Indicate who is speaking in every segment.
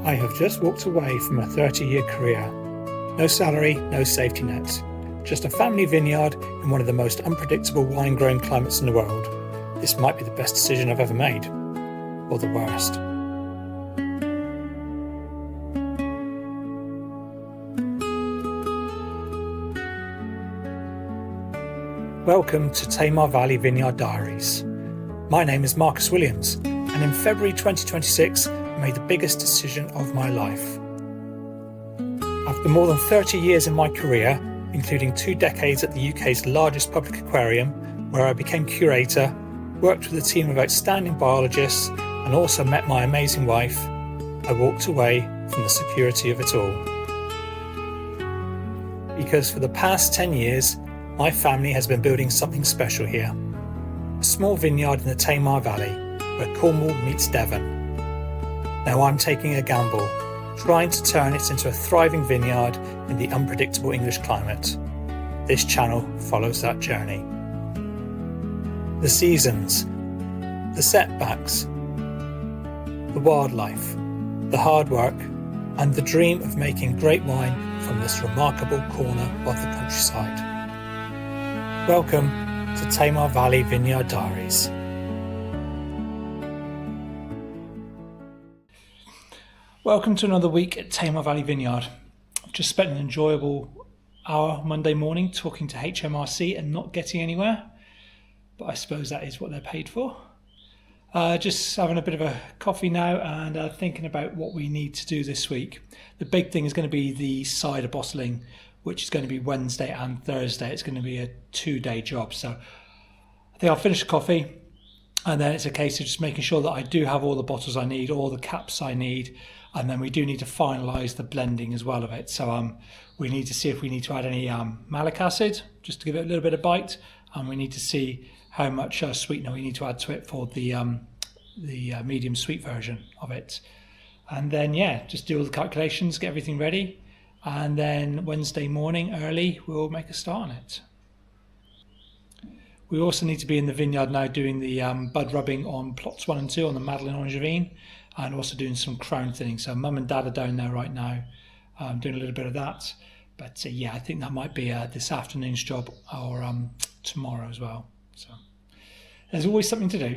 Speaker 1: I have just walked away from a 30-year career. No salary, no safety net. Just a family vineyard in one of the most unpredictable wine-growing climates in the world. This might be the best decision I've ever made. Or the worst. Welcome to Tamar Valley Vineyard Diaries. My name is Marcus Williams, and in February 2026, I made the biggest decision of my life. After more than 30 years in my career, including 2 decades at the UK's largest public aquarium, where I became curator, worked with a team of outstanding biologists, and also met my amazing wife, I walked away from the security of it all. Because for the past 10 years, my family has been building something special here. A small vineyard in the Tamar Valley, where Cornwall meets Devon. Now I'm taking a gamble, trying to turn it into a thriving vineyard in the unpredictable English climate. This channel follows that journey. The seasons, the setbacks, the wildlife, the hard work, and the dream of making great wine from this remarkable corner of the countryside. Welcome to Tamar Valley Vineyard Diaries. Welcome to another week at Tamar Valley Vineyard. I've just spent an enjoyable hour Monday morning talking to HMRC and not getting anywhere, but I suppose that is what they're paid for. Just having a bit of a coffee now and thinking about what we need to do this week. The big thing is going to be the cider bottling, which is going to be Wednesday and Thursday. It's going to be a 2-day job. So I think I'll finish the coffee and then it's a case of just making sure that I do have all the bottles I need, all the caps I need, and then we do need to finalise the blending as well of it. So we need to see if we need to add any malic acid, just to give it a little bit of bite, and we need to see how much sweetener we need to add to it for the medium sweet version of it. And then, just do all the calculations, get everything ready. And then Wednesday morning early, we'll make a start on it. We also need to be in the vineyard now doing the bud rubbing on plots 1 and 2 on the Madeleine Angevine, and also doing some crown thinning. So Mum and Dad are down there right now doing a little bit of that. But I think that might be this afternoon's job or tomorrow as well. So there's always something to do.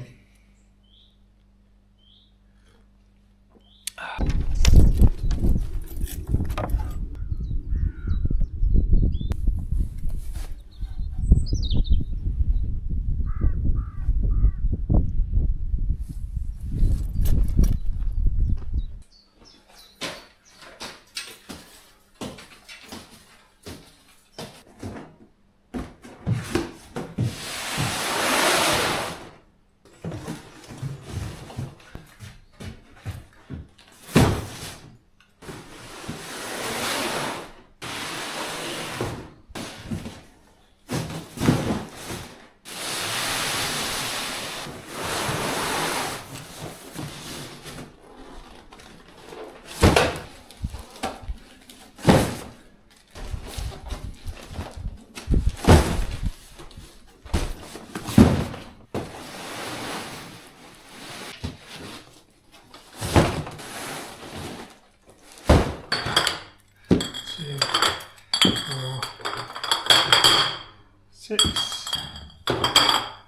Speaker 1: Six,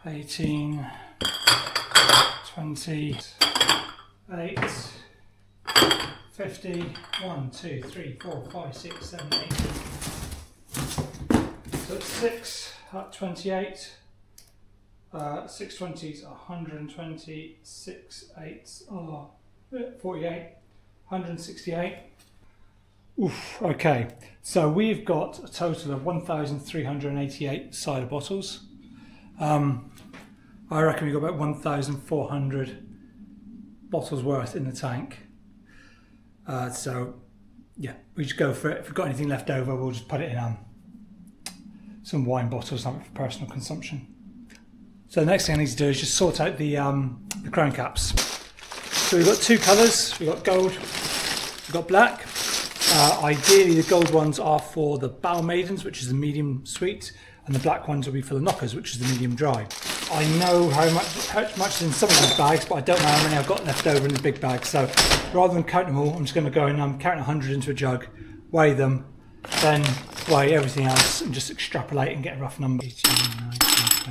Speaker 1: 18, 20, 8, 50, 1, 2, 3, 4, 5, 6, 7, 8. So it's 6 at 28. 6 20s are 120, 6 8s are 48, 168. Oof, okay, so we've got a total of 1,388 cider bottles. I reckon we've got about 1,400 bottles worth in the tank. We just go for it. If we've got anything left over, we'll just put it in some wine bottles, something for personal consumption. So the next thing I need to do is just sort out the crown caps. So we've got 2 colours. We've got gold, we've got black. Ideally, the gold ones are for the Bow Maidens, which is the medium sweet, and the black ones will be for the Knockers, which is the medium dry. I know how much is in some of these bags, but I don't know how many I've got left over in the big bag. So rather than count them all, I'm just going to go and count 100 into a jug, weigh them, then weigh everything else and just extrapolate and get a rough number. 18, 19,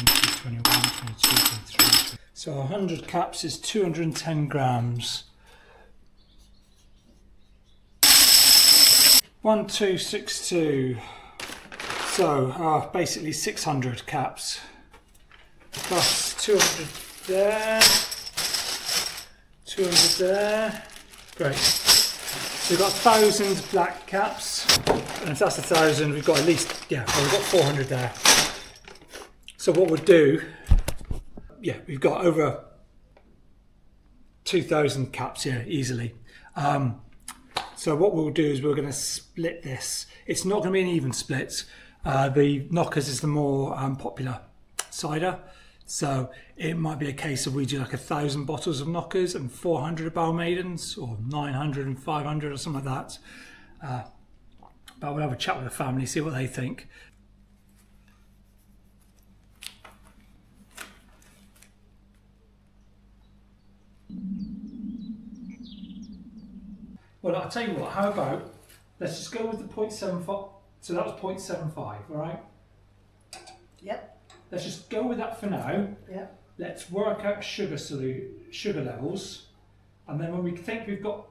Speaker 1: 20, 21, 22, 23. So 100 caps is 210 grams. 1262. So basically 600 caps. Plus 200 there, 200 there. Great. So we've got 1,000 black caps, and if that's 1,000, we've got at least, we've got 400 there. So what we'll do, we've got over 2,000 caps here easily. So what we'll do is we're going to split this. It's not going to be an even split. The Knockers is the more popular cider. So it might be a case of we do like 1,000 bottles of Knockers and 400 of Barrel Maidens, or 900 and 500 or something like that. But we'll have a chat with the family, see what they think. Well, I'll tell you what, how about, let's just go with the 0.75, so that was 0.75, all right?
Speaker 2: Yep.
Speaker 1: Let's just go with that for now.
Speaker 2: Yep.
Speaker 1: Let's work out sugar levels, and then when we think we've got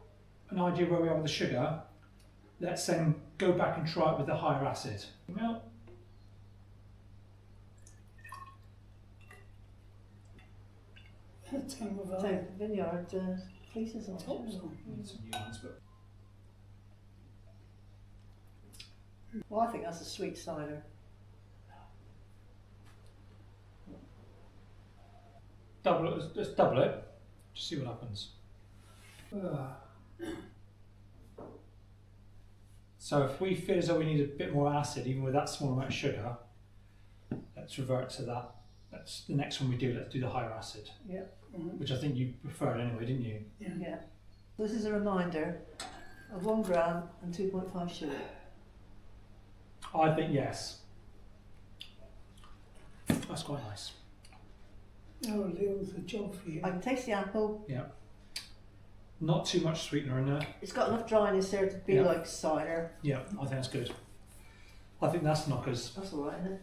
Speaker 1: an idea where we are with the sugar, let's then go back and try it with the higher acid. Well,
Speaker 2: Tamar Valley. Vineyard fleeces on it. Well, I think that's a sweet cider.
Speaker 1: let's double it, just see what happens. So if we feel as though we need a bit more acid, even with that small amount of sugar, let's revert to that. That's the next one we do. Let's do the higher acid.
Speaker 2: Yeah. Mm-hmm.
Speaker 1: Which I think you preferred anyway, didn't you?
Speaker 2: Yeah. This is a reminder of 1 gram and 2.5 sugar.
Speaker 1: I think yes. That's quite nice.
Speaker 3: Oh, Leo's a job for you.
Speaker 2: I can taste the apple.
Speaker 1: Yeah. Not too much sweetener in there.
Speaker 2: It's got enough dryness there to be like cider.
Speaker 1: Yeah, I think that's good. I think that's Knockers.
Speaker 2: That's alright, isn't it?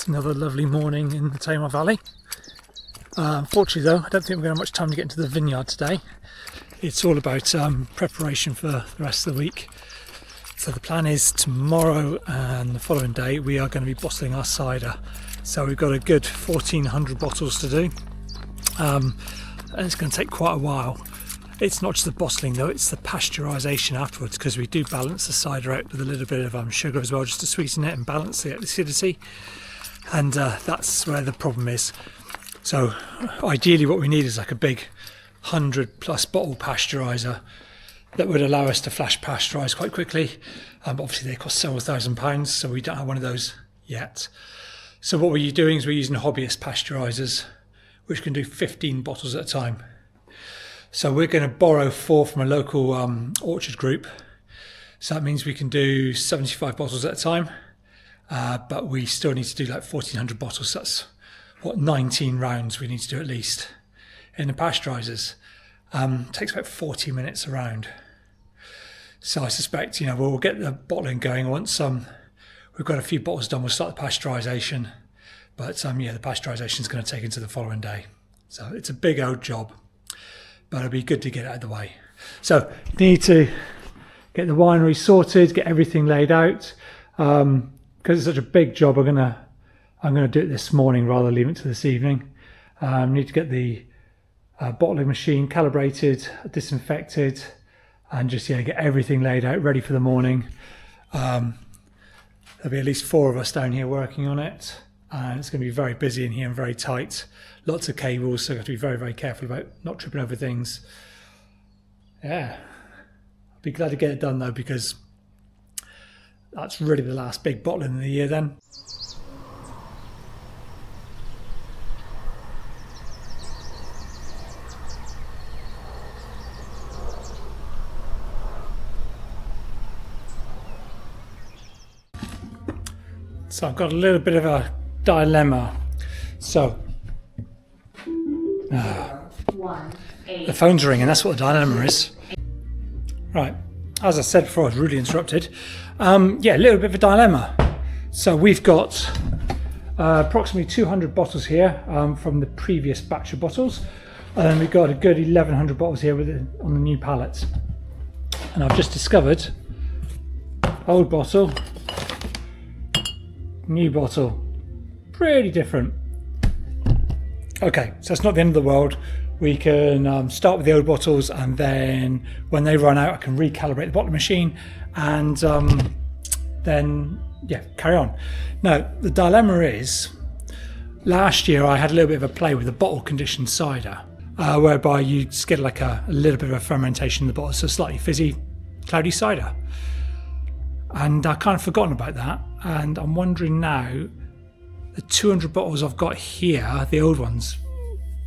Speaker 1: Another lovely morning in the Tamar Valley. Unfortunately though, I don't think we're going to have much time to get into the vineyard today. It's all about preparation for the rest of the week. So the plan is tomorrow and the following day we are going to be bottling our cider. So we've got a good 1,400 bottles to do. And it's going to take quite a while. It's not just the bottling though, it's the pasteurisation afterwards, because we do balance the cider out with a little bit of sugar as well, just to sweeten it and balance the acidity. And that's where the problem is. So ideally what we need is like a big 100+ bottle pasteuriser that would allow us to flash pasteurise quite quickly. Obviously they cost several £1,000s, so we don't have one of those yet. So what we're doing is we're using hobbyist pasteurisers, which can do 15 bottles at a time. So we're going to borrow 4 from a local orchard group. So that means we can do 75 bottles at a time, but we still need to do like 1,400 bottles. So that's what, 19 rounds we need to do at least in the pasteurisers. Takes about 40 minutes a round. So I suspect, you know, we'll get the bottling going once we've got a few bottles done. We'll start the pasteurisation, but yeah, the pasteurisation is going to take into the following day. So it's a big old job, but it'll be good to get it out of the way. So need to get the winery sorted, get everything laid out. Because it's such a big job, I'm gonna do it this morning rather than leave it to this evening. Need to get the bottling machine calibrated, disinfected, and just get everything laid out, ready for the morning. There'll be at least 4 of us down here working on it, and it's going to be very busy in here and very tight. Lots of cables, so you have to be very, very careful about not tripping over things. Yeah, I'll be glad to get it done though, because that's really the last big bottling of the year then. So I've got a little bit of a dilemma. So the phone's ringing, that's what the dilemma is. Right, as I said before, I was rudely interrupted. Yeah, a little bit of a dilemma. So we've got approximately 200 bottles here from the previous batch of bottles, and then we've got a good 1,100 bottles here on the new pallets. And I've just discovered old bottle, new bottle, pretty different. Okay, so it's not the end of the world. We can start with the old bottles, and then when they run out I can recalibrate the bottling machine and then carry on. Now the dilemma is, last year I had a little bit of a play with the bottle conditioned cider, whereby you just get like a little bit of a fermentation in the bottle, so slightly fizzy, cloudy cider. And I kind of forgotten about that, and I'm wondering now, the 200 bottles I've got here, the old ones,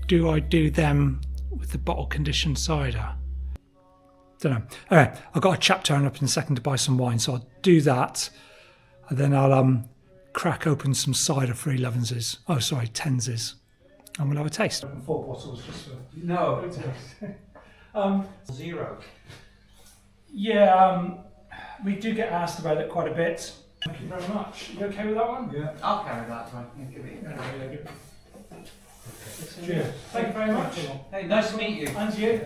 Speaker 1: do I do them with the bottle conditioned cider? Don't know. Anyway, I've got a chap turning up in a second to buy some wine, so I'll do that, and then I'll crack open some cider for 11s. Oh, sorry, 10s, and we'll have a taste. 4 bottles just for
Speaker 4: No. 0.
Speaker 1: Yeah, we do get asked about it quite a bit. Thank you very much. You okay with that one?
Speaker 4: Yeah. I'll carry that one. Give it.
Speaker 1: Cheers. Thank you very much.
Speaker 4: Hey, nice to meet you.
Speaker 1: And you.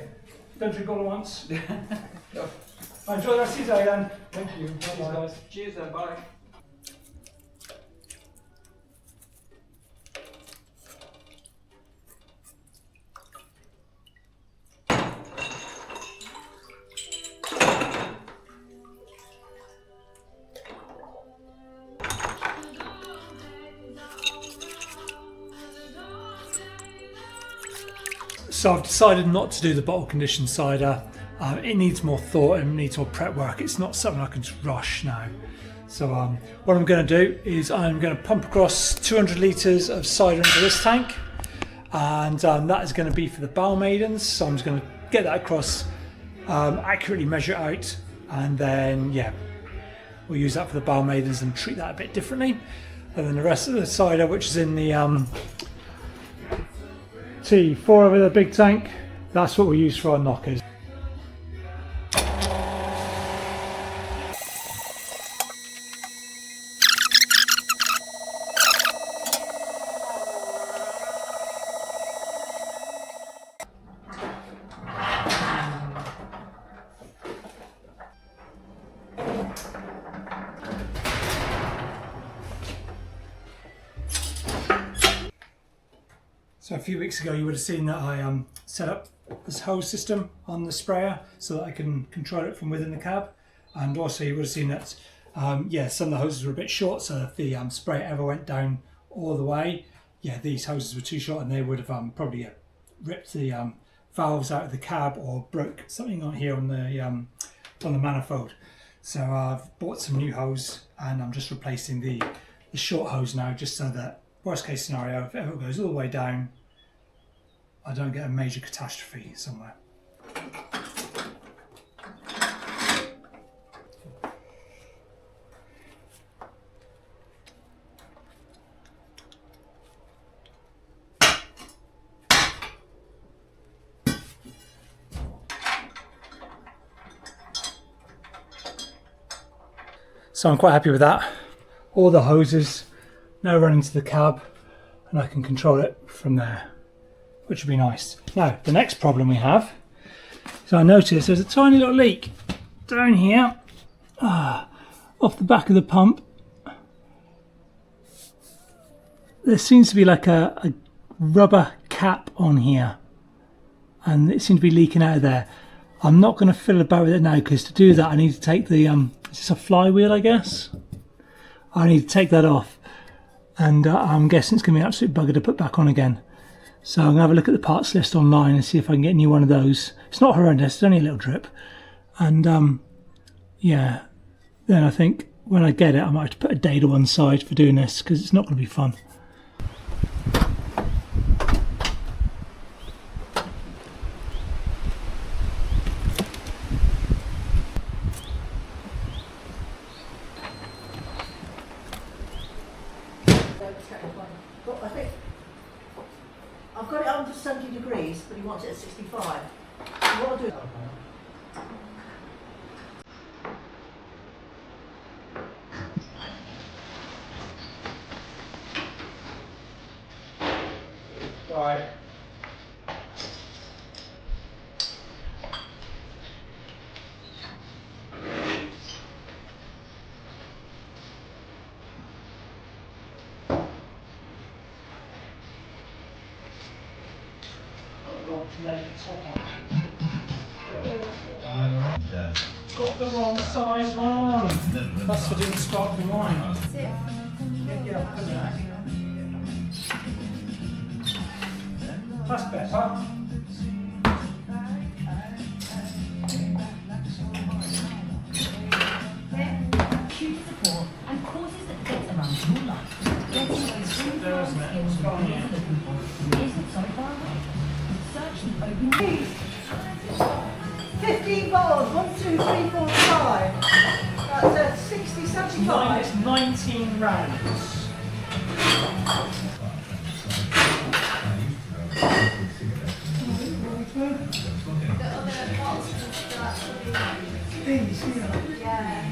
Speaker 1: Don't drink all at once. Enjoy the rest of your day then. Thank you. Cheers, guys.
Speaker 4: Cheers then, bye.
Speaker 1: So I've decided not to do the bottle conditioned cider. It needs more thought and needs more prep work. It's not something I can just rush now. So what I'm going to do is I'm going to pump across 200 litres of cider into this tank, and that is going to be for the Bow Maidens. So I'm just going to get that across, accurately measure it out, and then we'll use that for the Bow Maidens and treat that a bit differently. And then the rest of the cider, which is in the T4 over the big tank, that's what we use for our knockers. So a few weeks ago you would have seen that I set up this hose system on the sprayer so that I can control it from within the cab. And also you would have seen that yeah, some of the hoses were a bit short, so if the sprayer ever went down all the way, yeah, these hoses were too short and they would have probably ripped the valves out of the cab or broke something on here on the manifold. So I've bought some new hose and I'm just replacing the short hose now, just so that worst case scenario, if it ever goes all the way down, I don't get a major catastrophe somewhere. So I'm quite happy with that. All the hoses now run into the cab and I can control it from there, which would be nice. Now, the next problem we have is I noticed there's a tiny little leak down here, off the back of the pump. There seems to be like a rubber cap on here and it seems to be leaking out of there. I'm not going to fiddle about with it now because to do that I need to take the, is this a flywheel I guess? I need to take that off and I'm guessing it's going to be an absolute bugger to put back on again. So I'm going to have a look at the parts list online and see if I can get a new one of those. It's not horrendous, it's only a little drip. And yeah, then I think when I get it I might have to put a day to one side for doing this because it's not going to be fun.
Speaker 2: But I think I've got it on for 70 degrees, but he wants it at 65. So what I'll do.
Speaker 1: Right. Got the wrong size one. That's for doing sparkling wine. That's better.
Speaker 5: And causes that get around your life. Getting those skills isn't so far away. Search the open
Speaker 2: 15 bottles, 1, 2, 3, 4, 5. That's 60, 75.
Speaker 1: It's 19 rounds.
Speaker 3: These here.
Speaker 2: Yeah.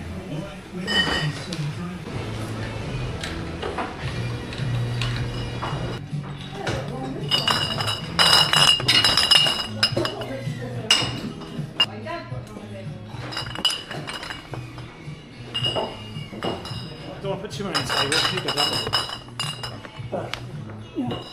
Speaker 1: I don't want to put too many on the table. You go that. But, yeah.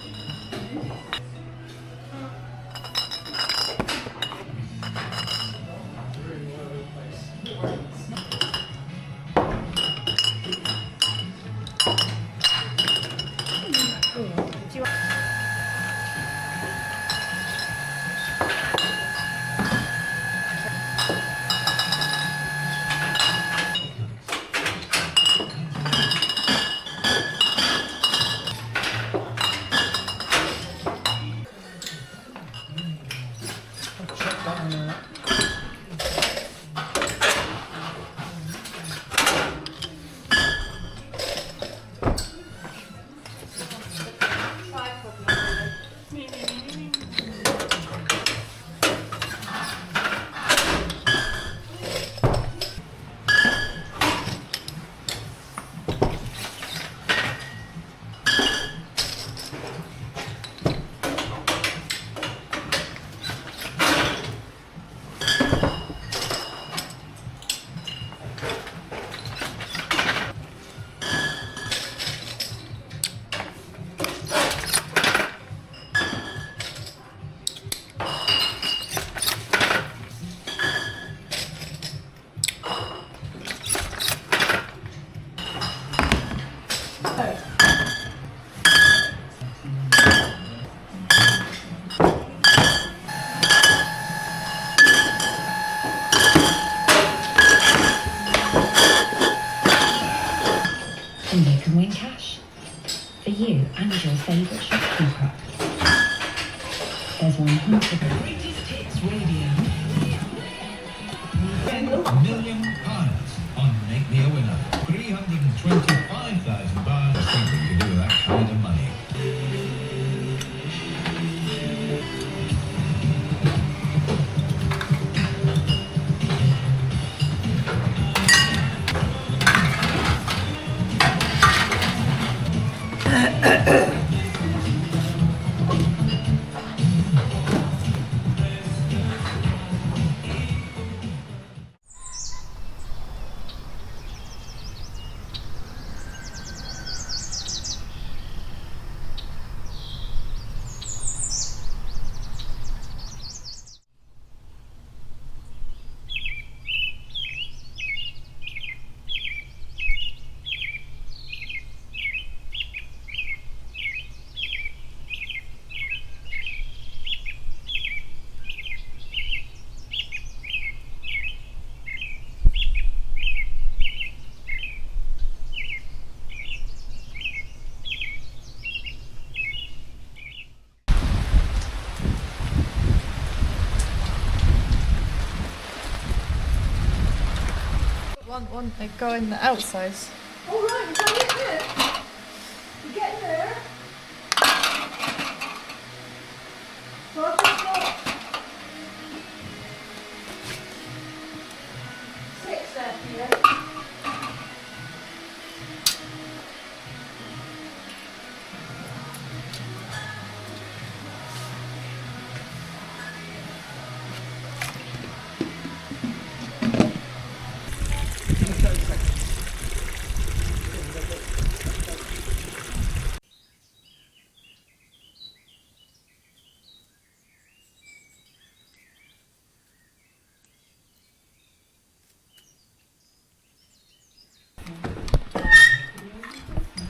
Speaker 5: Devon Greatest Hits Radio.
Speaker 6: £10 million on Make Me a Winner. £325,000. Something you can do with that kind of money.
Speaker 7: One they go in the outside.
Speaker 2: All right, is that it then? You getting there? So I've just got 6 left here.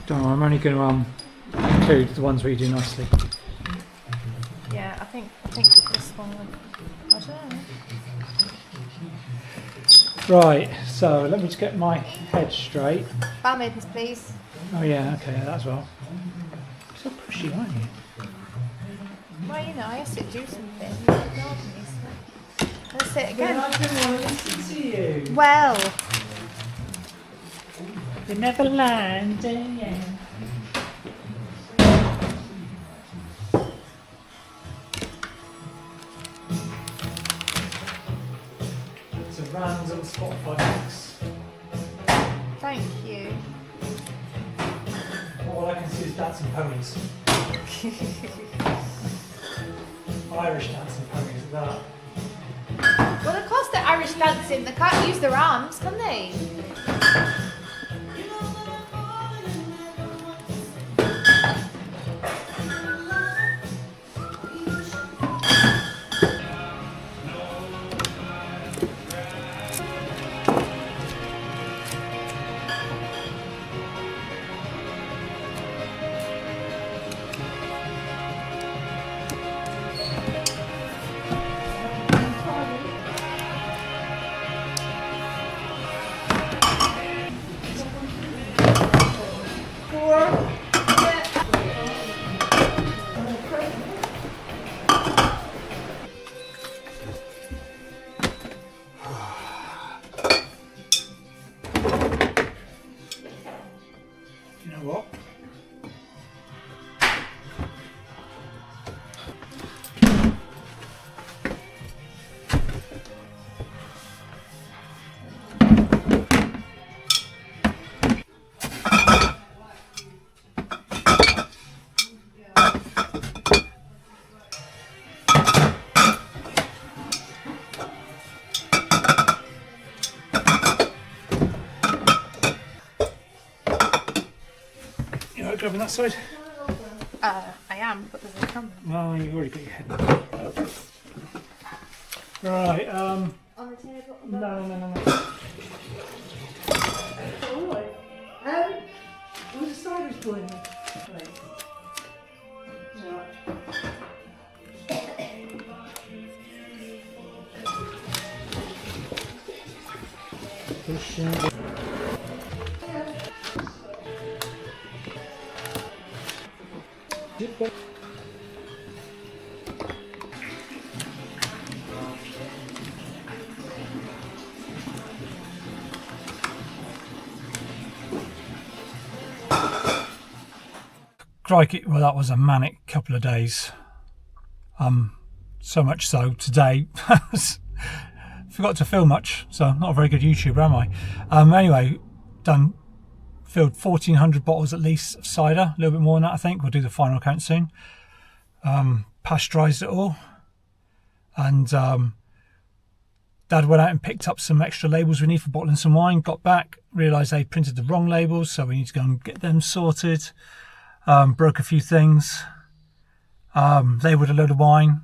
Speaker 1: Don't worry, I'm only going to include the ones where you do nicely.
Speaker 7: Yeah, I think this one would. I don't know.
Speaker 1: Right, so let me just get my head straight.
Speaker 7: Bar maidens, please.
Speaker 1: Oh yeah, okay, that as well. You're so pushy, aren't you?
Speaker 7: Well, you know, I have to do something. You ignored me, so. Let's say it again.
Speaker 1: I didn't want to listen to you.
Speaker 7: Well,
Speaker 1: You never land, do you? It's a random Spotify mix.
Speaker 7: thank you.
Speaker 1: All I can see is dancing ponies. Irish dancing ponies, that.
Speaker 7: Well, of course they're Irish dancing. They can't use their arms, can they?
Speaker 1: You know what? You know, grabbing that side?
Speaker 7: I am, but there's a camera.
Speaker 1: Well, you've already got your head. Right,
Speaker 7: On the table.
Speaker 1: no.
Speaker 2: All right. Was the cider going? Right.
Speaker 1: crikey, well, that was a manic couple of days. So much so today forgot to film much, so not a very good YouTuber, am I? Anyway, filled 1,400 bottles at least of cider, a little bit more than that, I think. We'll do the final count soon. Pasteurised it all, and Dad went out and picked up some extra labels we need for bottling some wine. Got back, realised they printed the wrong labels, so we need to go and get them sorted. Broke a few things. Labelled a load of wine.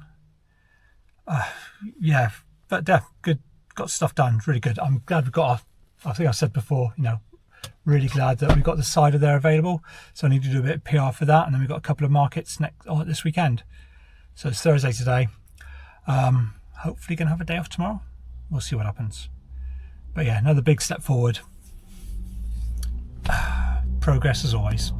Speaker 1: Yeah, but good. Got stuff done. Really good. I'm glad we got. I think I said before, really glad that we got the cider there available. So I need to do a bit of PR for that, and then we've got a couple of markets this weekend. So it's Thursday today. Hopefully gonna have a day off tomorrow. We'll see what happens. But yeah, another big step forward. Progress as always.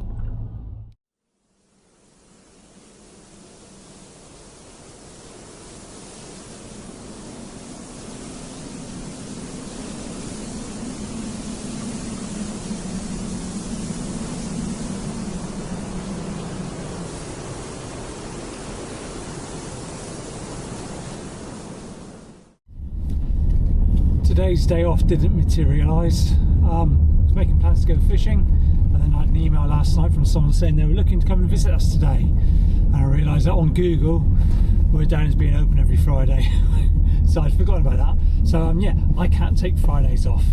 Speaker 1: Today's day off didn't materialise. I was making plans to go fishing, and then I had an email last night from someone saying they were looking to come and visit us today, and I realised that on Google we're down as being open every Friday. So I'd forgotten about that. So yeah, I can't take Fridays off.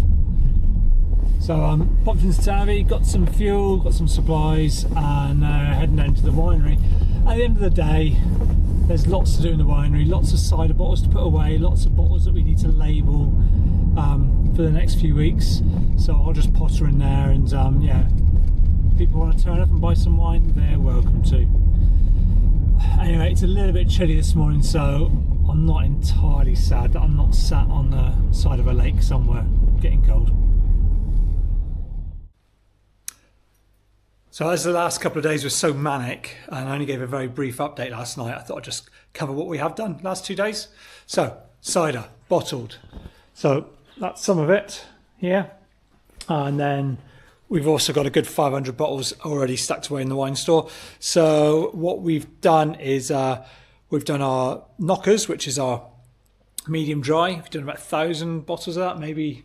Speaker 1: So popped into Tavi, got some fuel, got some supplies, and heading down to the winery. At the end of the day, there's lots to do in the winery, lots of cider bottles to put away, lots of bottles that we need to label for the next few weeks. So I'll just potter in there, and yeah, if people want to turn up and buy some wine, they're welcome to. Anyway, it's a little bit chilly this morning, so I'm not entirely sad that I'm not sat on the side of a lake somewhere getting cold. So as the last couple of days were so manic, and I only gave a very brief update last night, I thought I'd just cover what we have done last 2 days. So, cider, bottled. So that's some of it here. And then we've also got a good 500 bottles already stacked away in the wine store. So what we've done is we've done our knockers, which is our medium dry. We've done about 1,000 bottles of that, maybe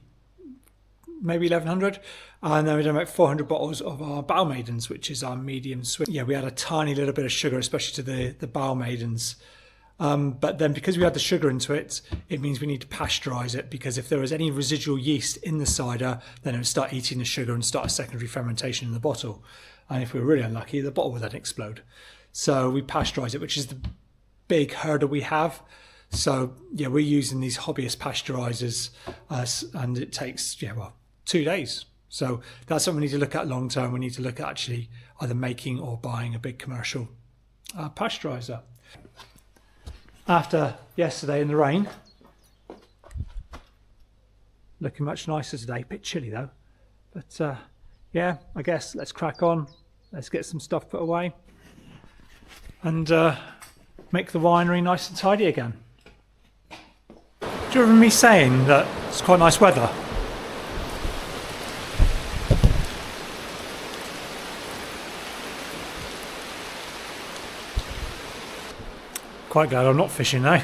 Speaker 1: 1,100. And then we've done about 400 bottles of our Bow Maidens, which is our medium sweet. Yeah, we had a tiny little bit of sugar, especially to the Bow Maidens. But then because we had the sugar into it, it means we need to pasteurize it, because if there was any residual yeast in the cider, then it would start eating the sugar and start a secondary fermentation in the bottle. And if we were really unlucky, the bottle would then explode. So we pasteurize it, which is the big hurdle we have. So yeah, we're using these hobbyist pasteurizers, and it takes 2 days. So that's something we need to look at long term. We need to look at actually either making or buying a big commercial pasteurizer. After yesterday in the rain, looking much nicer today. Bit chilly though, but yeah, I guess let's crack on. Let's get some stuff put away and make the winery nice and tidy again. Do you remember me saying that it's quite nice weather? Quite glad I'm not fishing now.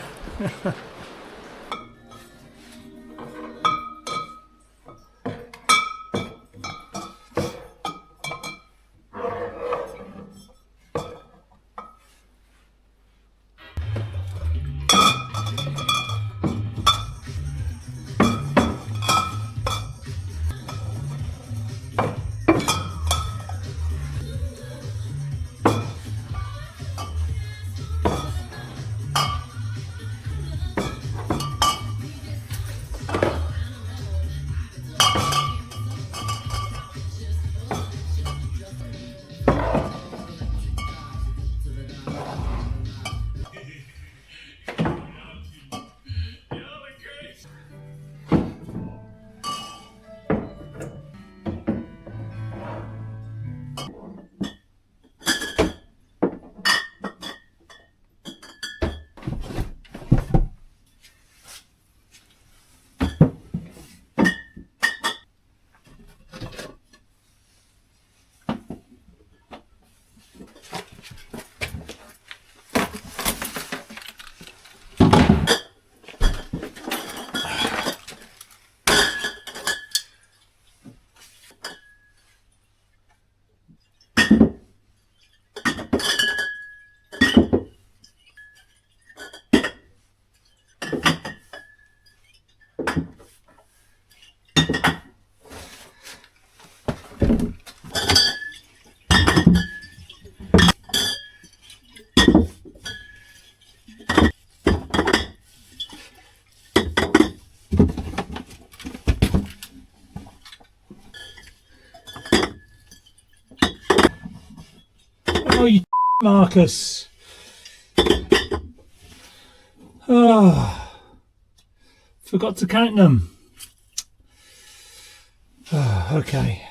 Speaker 1: Marcus. Oh, forgot to count them. Oh, okay.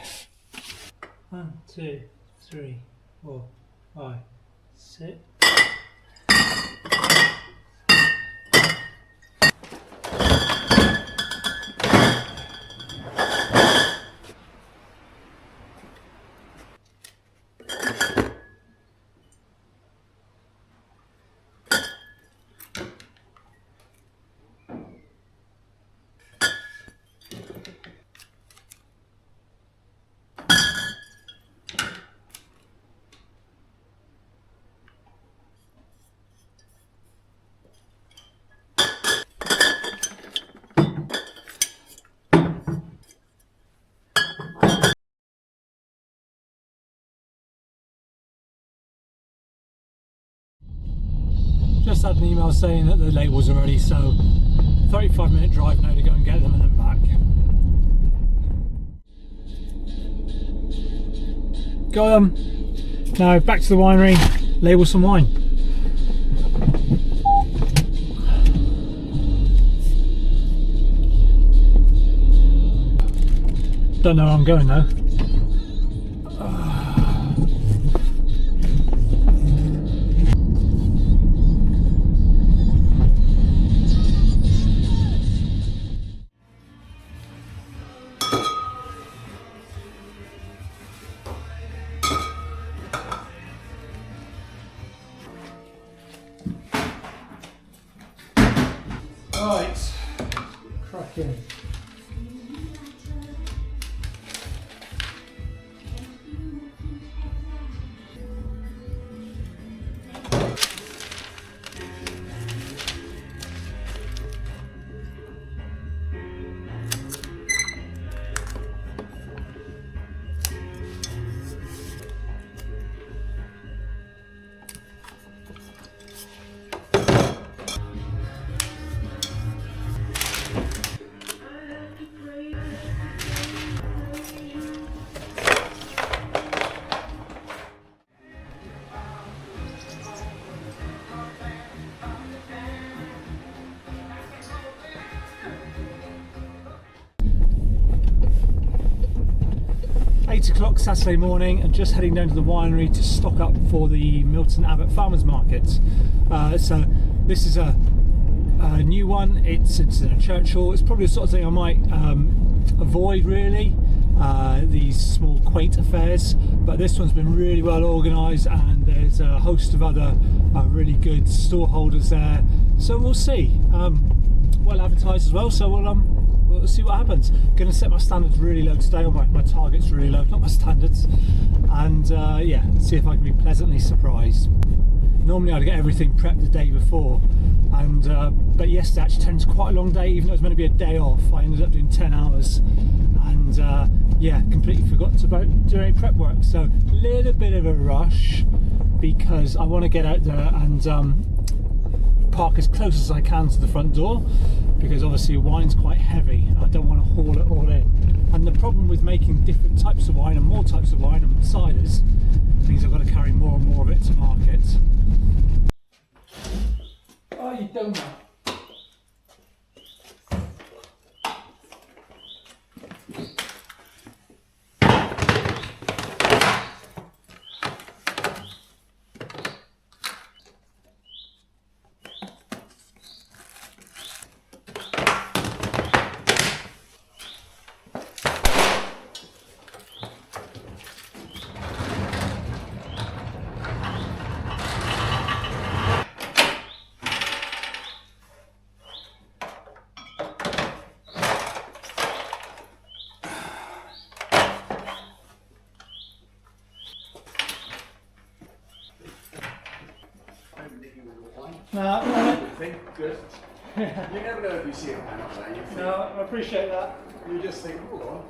Speaker 1: 1, 2, 3, 4, 5, 6. Just had an email saying that the labels are ready, so 35-minute drive now to go and get them and then back. Got them. Now back to the winery, label some wine. Don't know where I'm going though. Right, cracking. O'clock Saturday morning and just heading down to the winery to stock up for the Milton Abbott Farmers Market. So this is a new one. It's in a church hall. It's probably the sort of thing I might avoid really, these small quaint affairs, but this one's been really well organised and there's a host of other really good store holders there, so we'll see. Well advertised as well, so we'll see what happens. Going to set my standards really low today, or my targets really low, not my standards, and yeah, see if I can be pleasantly surprised. Normally I'd get everything prepped the day before, and but yesterday actually turned into quite a long day, even though it was meant to be a day off. I ended up doing 10 hours and yeah, completely forgot about doing any prep work, so a little bit of a rush because I want to get out there and park as close as I can to the front door, because obviously wine's quite heavy and I don't want to haul it all in. And the problem with making different types of wine and more types of wine and ciders means I've got to carry more and more of it to market. Oh, you donut. No,
Speaker 8: Think good. You never know if you see it or not, you think,
Speaker 1: no, I appreciate that.
Speaker 8: you just think, oh,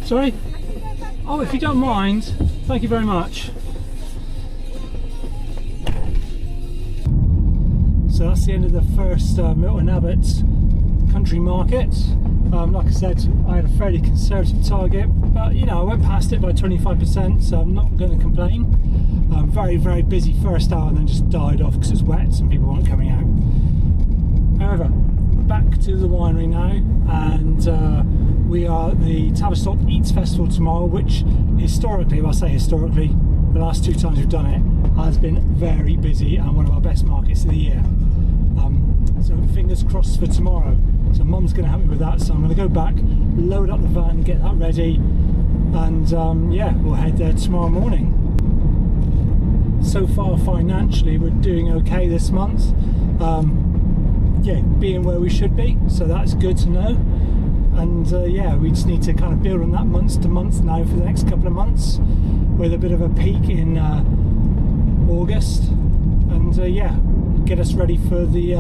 Speaker 1: Sorry? Oh, if you don't mind, thank you very much. So that's the end of the first Milton Abbott's country market. Like I said, I had a fairly conservative target, but you know, I went past it by 25%, so I'm not going to complain. Very busy first hour and then just died off because it's wet and people weren't coming out. However, back to the winery now, and we are at the Tavistock Eats Festival tomorrow, which historically, well, I say historically, the last 2 times we've done it, has been very busy and one of our best markets of the year. So fingers crossed for tomorrow. So Mum's going to help me with that, so I'm going to go back, load up the van, get that ready, and yeah, we'll head there tomorrow morning. So far financially we're doing okay this month, yeah, being where we should be, so that's good to know. And yeah, we just need to kind of build on that month to month now for the next couple of months, with a bit of a peak in August, and yeah, get us ready for the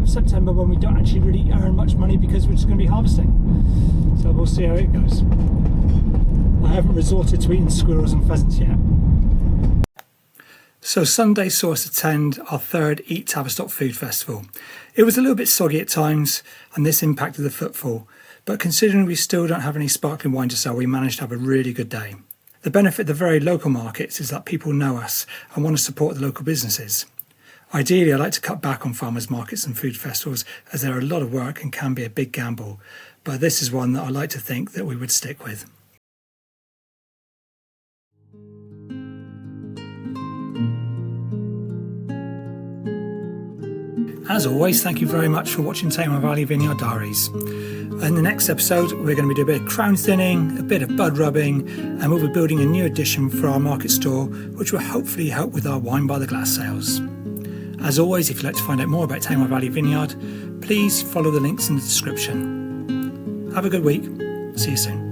Speaker 1: September, when we don't actually really earn much money because we're just going to be harvesting. So we'll see how it goes. I haven't resorted to eating squirrels and pheasants yet. So Sunday saw us attend our 3rd Eat Tavistock Food Festival. It was a little bit soggy at times and this impacted the footfall, but considering we still don't have any sparkling wine to sell, we managed to have a really good day. The benefit of the very local markets is that people know us and want to support the local businesses. Ideally, I like to cut back on farmers markets and food festivals as they're a lot of work and can be a big gamble, but this is one that I like to think that we would stick with. As always, thank you very much for watching Tamar Valley Vineyard Diaries. In the next episode, we're going to be doing a bit of crown thinning, a bit of bud rubbing, and we'll be building a new addition for our market store, which will hopefully help with our wine by the glass sales. As always, if you'd like to find out more about Tamar Valley Vineyard, please follow the links in the description. Have a good week. See you soon.